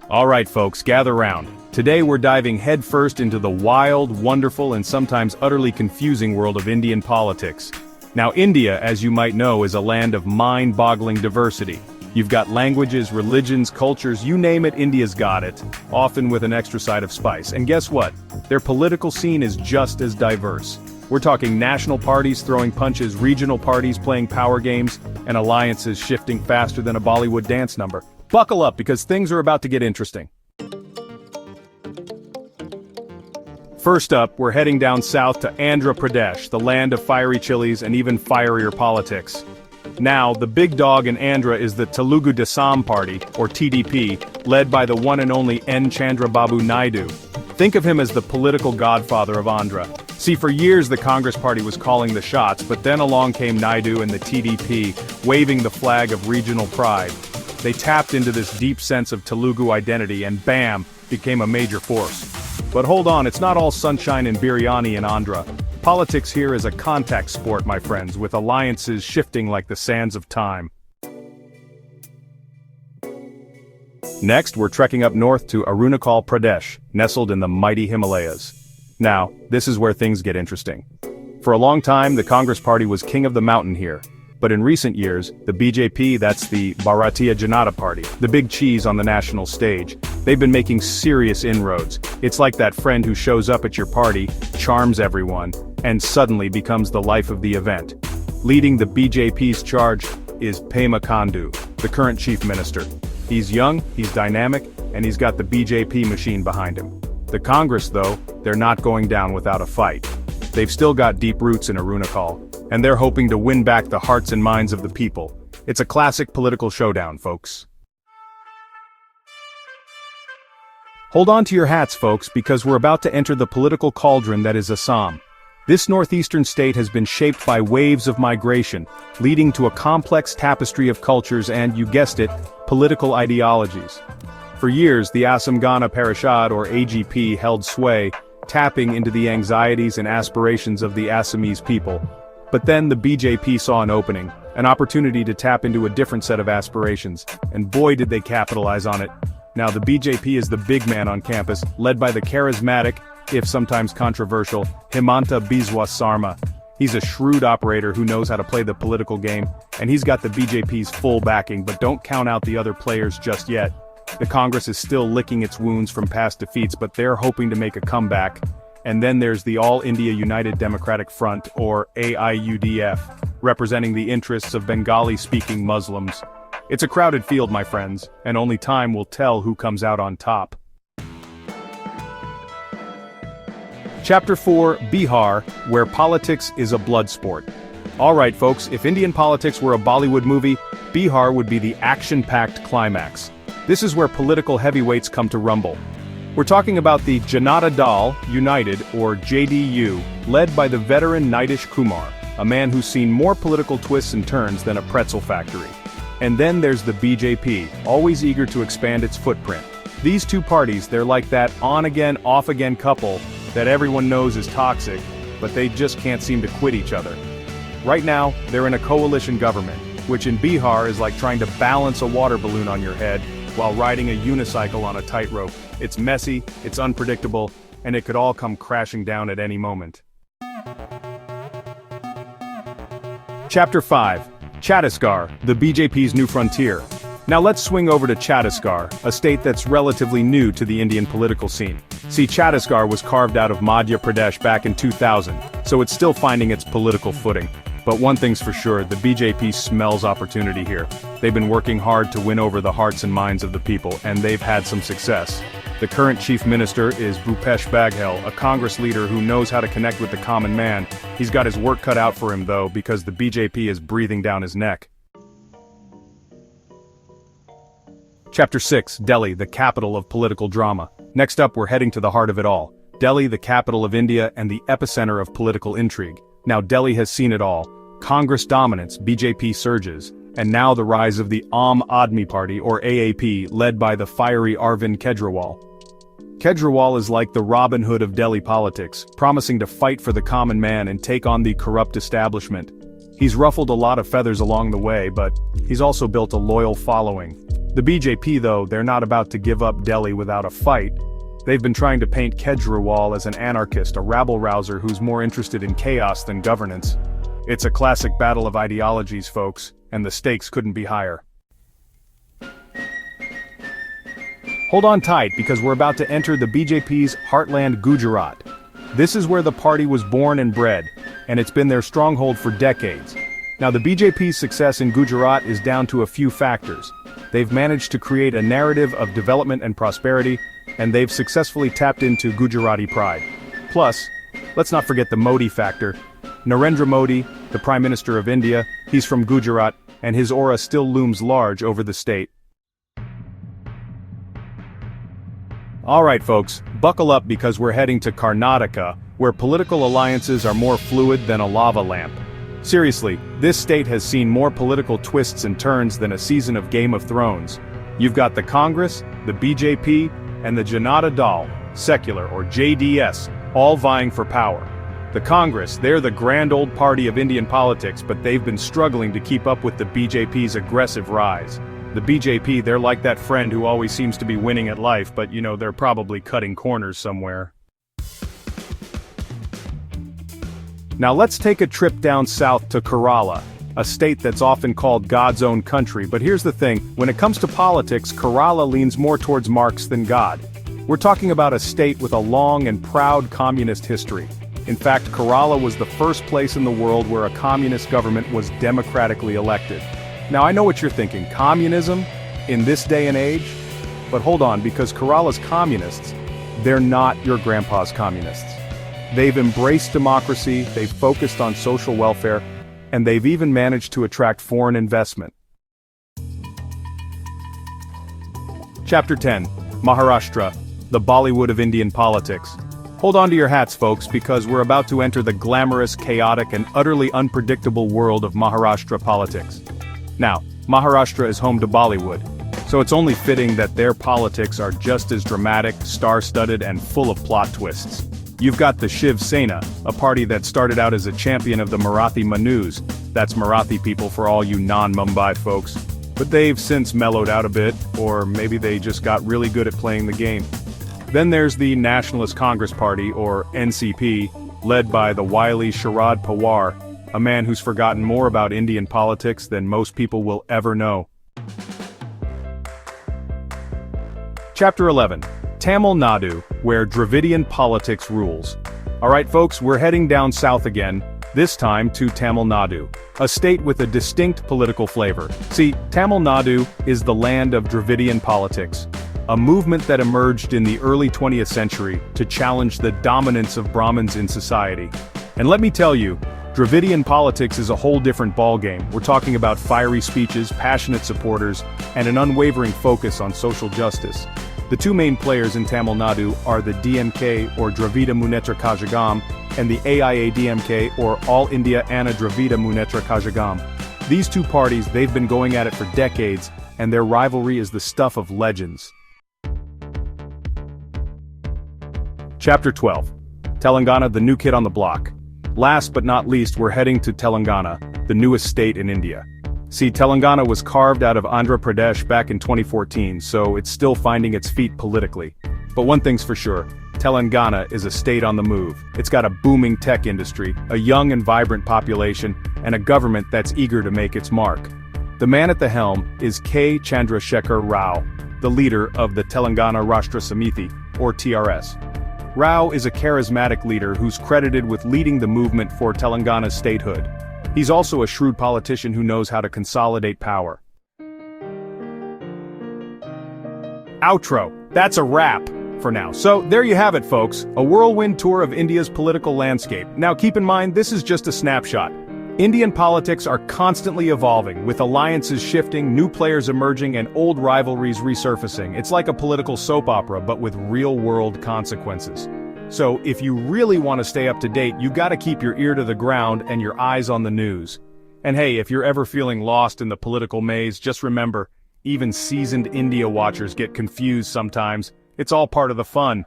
Alright folks, gather round. Today we're diving headfirst into the wild, wonderful and sometimes utterly confusing world of Indian politics. Now India, as you might know, is a land of mind-boggling diversity. You've got languages, religions, cultures, you name it, India's got it, often with an extra side of spice. And guess what? Their political scene is just as diverse. We're talking national parties throwing punches, regional parties playing power games, and alliances shifting faster than a Bollywood dance number. Buckle up because things are about to get interesting. First up, we're heading down south to Andhra Pradesh, the land of fiery chilies and even fierier politics. Now, the big dog in Andhra is the Telugu Desam Party, or TDP, led by the one and only N. Chandrababu Naidu. Think of him as the political godfather of Andhra. See, for years the Congress Party was calling the shots, but then along came Naidu and the TDP, waving the flag of regional pride. They tapped into this deep sense of Telugu identity and bam, became a major force. But hold on, it's not all sunshine and biryani in Andhra. Politics here is a contact sport, my friends, with alliances shifting like the sands of time. Next, we're trekking up north to Arunachal Pradesh, nestled in the mighty Himalayas. Now, this is where things get interesting. For a long time, the Congress Party was king of the mountain here. But in recent years, the BJP, that's the Bharatiya Janata Party, the big cheese on the national stage, they've been making serious inroads. It's like that friend who shows up at your party, charms everyone, and suddenly becomes the life of the event. Leading the BJP's charge is Pema Khandu, the current chief minister. He's young, he's dynamic, and he's got the BJP machine behind him. The Congress, though, they're not going down without a fight. They've still got deep roots in Arunachal, and they're hoping to win back the hearts and minds of the people. It's a classic political showdown, folks. Hold on to your hats, folks, because we're about to enter the political cauldron that is Assam. This northeastern state has been shaped by waves of migration, leading to a complex tapestry of cultures and, you guessed it, political ideologies. For years, the Assam Gana Parishad, or AGP, held sway, tapping into the anxieties and aspirations of the Assamese people. But then the BJP saw an opening, an opportunity to tap into a different set of aspirations, and boy did they capitalize on it. Now the BJP is the big man on campus, led by the charismatic, if sometimes controversial, Himanta Biswa Sarma. He's a shrewd operator who knows how to play the political game, and he's got the BJP's full backing, but don't count out the other players just yet. The Congress is still licking its wounds from past defeats, but they're hoping to make a comeback. And then there's the All India United Democratic Front, or AIUDF, representing the interests of Bengali-speaking Muslims. It's a crowded field, my friends, and only time will tell who comes out on top. Chapter 4, Bihar, where politics is a blood sport. Alright folks, if Indian politics were a Bollywood movie, Bihar would be the action-packed climax. This is where political heavyweights come to rumble. We're talking about the Janata Dal United, or JDU, led by the veteran Nitish Kumar, a man who's seen more political twists and turns than a pretzel factory. And then there's the BJP, always eager to expand its footprint. These two parties, they're like that on-again, off-again couple that everyone knows is toxic, but they just can't seem to quit each other. Right now, they're in a coalition government, which in Bihar is like trying to balance a water balloon on your head while riding a unicycle on a tightrope. It's messy, it's unpredictable, and it could all come crashing down at any moment. Chapter 5. Chhattisgarh, the BJP's new frontier. Now let's swing over to Chhattisgarh, a state that's relatively new to the Indian political scene. See, Chhattisgarh was carved out of Madhya Pradesh back in 2000, so it's still finding its political footing. But one thing's for sure, the BJP smells opportunity here. They've been working hard to win over the hearts and minds of the people, and they've had some success. The current chief minister is Bhupesh Baghel, a Congress leader who knows how to connect with the common man. He's got his work cut out for him though, because the BJP is breathing down his neck. Chapter 6, Delhi, the capital of political drama. Next up, we're heading to the heart of it all. Delhi, the capital of India and the epicenter of political intrigue. Now Delhi has seen it all. Congress dominance, BJP surges, and now the rise of the Aam Aadmi Party, or AAP, led by the fiery Arvind Kejriwal. Kejriwal is like the Robin Hood of Delhi politics, promising to fight for the common man and take on the corrupt establishment. He's ruffled a lot of feathers along the way, but he's also built a loyal following. The BJP though, they're not about to give up Delhi without a fight. They've been trying to paint Kejriwal as an anarchist, a rabble-rouser who's more interested in chaos than governance. It's a classic battle of ideologies, folks, and the stakes couldn't be higher. Hold on tight, because we're about to enter the BJP's heartland, Gujarat. This is where the party was born and bred, and it's been their stronghold for decades. Now, the BJP's success in Gujarat is down to a few factors. They've managed to create a narrative of development and prosperity, and they've successfully tapped into Gujarati pride. Plus, let's not forget the Modi factor. Narendra Modi, the Prime Minister of India, he's from Gujarat, and his aura still looms large over the state. Alright folks, buckle up because we're heading to Karnataka, where political alliances are more fluid than a lava lamp. Seriously, this state has seen more political twists and turns than a season of Game of Thrones. You've got the Congress, the BJP, and the Janata Dal, secular or JDS, all vying for power. The Congress, they're the grand old party of Indian politics, but they've been struggling to keep up with the BJP's aggressive rise. The BJP, they're like that friend who always seems to be winning at life, but you know, they're probably cutting corners somewhere. Now let's take a trip down south to Kerala, a state that's often called God's own country, but here's the thing, when it comes to politics, Kerala leans more towards Marx than God. We're talking about a state with a long and proud communist history. In fact, Kerala was the first place in the world where a communist government was democratically elected. Now I know what you're thinking, communism? In this day and age? But hold on, because Kerala's communists, they're not your grandpa's communists. They've embraced democracy, they've focused on social welfare, and they've even managed to attract foreign investment. Chapter 10, Maharashtra, the Bollywood of Indian politics. Hold on to your hats, folks, because we're about to enter the glamorous, chaotic, and utterly unpredictable world of Maharashtra politics. Now, Maharashtra is home to Bollywood, so it's only fitting that their politics are just as dramatic, star-studded, and full of plot twists. You've got the Shiv Sena, a party that started out as a champion of the Marathi Manus, that's Marathi people for all you non-Mumbai folks. But they've since mellowed out a bit, or maybe they just got really good at playing the game. Then there's the Nationalist Congress Party, or NCP, led by the wily Sharad Pawar, a man who's forgotten more about Indian politics than most people will ever know. Chapter 11. Tamil Nadu, where Dravidian politics rules. Alright folks, we're heading down south again, this time to Tamil Nadu, a state with a distinct political flavor. See, Tamil Nadu is the land of Dravidian politics, a movement that emerged in the early 20th century to challenge the dominance of Brahmins in society. And let me tell you, Dravidian politics is a whole different ballgame. We're talking about fiery speeches, passionate supporters, and an unwavering focus on social justice. The two main players in Tamil Nadu are the DMK or Dravida Munnetra Kazhagam and the AIADMK or All India Anna Dravida Munnetra Kazhagam. These two parties, they've been going at it for decades, and their rivalry is the stuff of legends. Chapter 12. Telangana, the new kid on the block. Last but not least, we're heading to Telangana, the newest state in India. See, Telangana was carved out of Andhra Pradesh back in 2014, so it's still finding its feet politically. But one thing's for sure, Telangana is a state on the move. It's got a booming tech industry, a young and vibrant population, and a government that's eager to make its mark. The man at the helm is K. Chandrasekhar Rao, the leader of the Telangana Rashtra Samiti, or TRS. Rao is a charismatic leader who's credited with leading the movement for Telangana's statehood. He's also a shrewd politician who knows how to consolidate power. Outro. That's a wrap for now. So there you have it, folks, a whirlwind tour of India's political landscape. Now keep in mind, this is just a snapshot. Indian politics are constantly evolving, with alliances shifting, new players emerging, and old rivalries resurfacing. It's like a political soap opera, but with real-world consequences. So, if you really want to stay up to date, you gotta keep your ear to the ground and your eyes on the news. And hey, if you're ever feeling lost in the political maze, just remember, even seasoned India watchers get confused sometimes. It's all part of the fun.